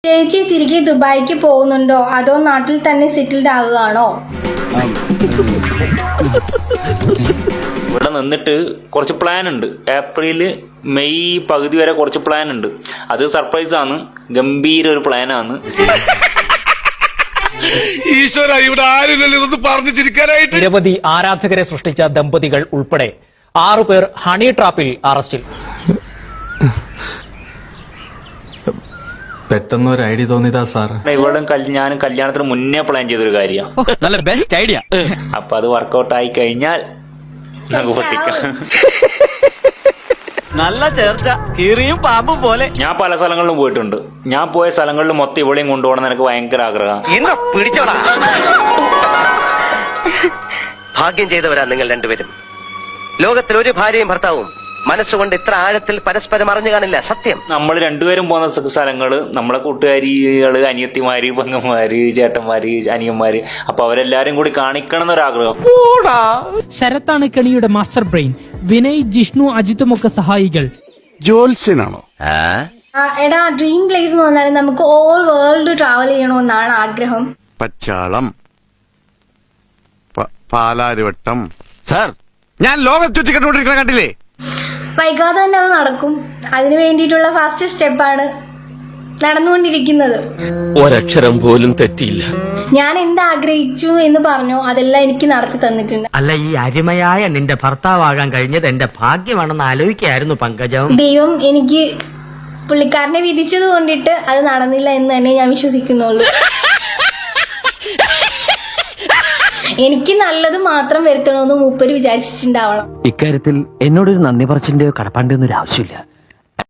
ചേച്ചി തിരികെ ദുബായിക്ക് പോകുന്നുണ്ടോ അതോ നാട്ടിൽ തന്നെ സെറ്റിൽഡ് ആകുകയാണോ? ഇവിടെ നിന്നിട്ട് കുറച്ച് പ്ലാൻ ഉണ്ട്. ഏപ്രിൽ മെയ് പകുതി വരെ കുറച്ച് പ്ലാൻ ഉണ്ട്. അത് സർപ്രൈസ് ആണ്, ഗംഭീര ഒരു പ്ലാനാണ്. ഈശ്വര, ഇവിടെ ആരുമില്ലല്ലോ ഇതൊന്ന് പറഞ്ഞു ചിരിക്കാനായിട്ട്. നിരവധി ആരാധകരെ സൃഷ്ടിച്ച ദമ്പതികൾ ഉൾപ്പെടെ 6 പേർ ഹണി ട്രാപ്പിൽ അറസ്റ്റിൽ. പെട്ടെന്ന് ഒരു ഐഡിയ തോന്നിയതാ സാർ. ഇവിടെ ഞാൻ കല്യാണത്തിന് മുന്നേ പ്ലാൻ ചെയ്തൊരു കാര്യമാണ്. നല്ല ബെസ്റ്റ് ഐഡിയ. അപ്പൊ അത് വർക്കൗട്ട് ആയി കഴിഞ്ഞാൽ നമുക്ക് പൊട്ടിക്കാം. നല്ല ചേർച്ച, കീറിയും പാമ്പും പോലെ. ഞാൻ പല സ്ഥലങ്ങളിലും പോയിട്ടുണ്ട്. ഞാൻ പോയ സ്ഥലങ്ങളിൽ മൊത്തം ഇവളെയും കൊണ്ടുപോകണം എനിക്ക് ഭയങ്കര ആഗ്രഹം. പിടിച്ചോടാ. ഭാഗ്യം ചെയ്തവരാ നിങ്ങൾ രണ്ടുപേരും. ലോകത്തിൽ ഒരു ഭാര്യയും ഭർത്താവും മനസ്സുകൊണ്ട് ഇത്ര ആഴത്തിൽ പരസ്പരം അറിഞ്ഞു കാണില്ല. സത്യം. നമ്മൾ രണ്ടുപേരും പോകുന്ന സ്ഥലങ്ങള് നമ്മളെ കൂട്ടുകാരികള്, അനിയത്തിമാര്, പെങ്ങന്മാര്, ചേട്ടന്മാര്, അനിയന്മാര്, അപ്പൊ അവരെല്ലാരും കൂടി കാണിക്കണം എന്നൊരാഗ്രഹം. ശരത്താണ് കെണിയുടെ മാസ്റ്റർ ബ്രെയിൻ. വിനയ്, ജിഷ്ണു, അജിത്തുമൊക്കെ സഹായികൾ. ജോത്സ്യനാണോ? എടാ, ഡ്രീം പ്ലേസ് എന്ന് പറഞ്ഞാൽ നമുക്ക് ഓൾ വേൾഡ് ട്രാവൽ ചെയ്യണമെന്നാണ് ആഗ്രഹം. പച്ചാളം, പാലാരിവട്ടം. സാർ, ഞാൻ ലോകം ചുറ്റിക്കട്ടുകൊണ്ടിരിക്കണ കണ്ടില്ലേ? വൈകാതെ തന്നെ അത് നടക്കും. അതിനു വേണ്ടിയിട്ടുള്ള ഫാസ്റ്റ് സ്റ്റെപ്പാണ് നടന്നുകൊണ്ടിരിക്കുന്നത്. ഒരക്ഷരം പോലും തെറ്റിയില്ല. ഞാൻ എന്താഗ്രഹിച്ചു എന്ന് പറഞ്ഞോ അതെല്ലാം എനിക്ക് നടത്തി തന്നിട്ടുണ്ട്. അല്ല, ഈ അരുമയായ നിന്റെ ഭർത്താവാകാൻ കഴിഞ്ഞത് എന്റെ ഭാഗ്യമാണെന്ന് ആലോചിക്കായിരുന്നു പങ്കജം. ദൈവം എനിക്ക് പുള്ളിക്കാരനെ വിധിച്ചത് കൊണ്ടിട്ട് അത് നടന്നില്ല എന്ന് തന്നെ ഞാൻ വിശ്വസിക്കുന്നുള്ളൂ. എനിക്ക് നല്ലത് മാത്രം വരുത്തണമെന്ന് മൂപ്പര് വിചാരിച്ചിട്ടുണ്ടാവണം. ഇക്കാര്യത്തിൽ എന്നോടൊരു നന്ദി പറച്ചിന്റെയോ കടപ്പാണ്ടിയോ ഒന്നും ആവശ്യമില്ല.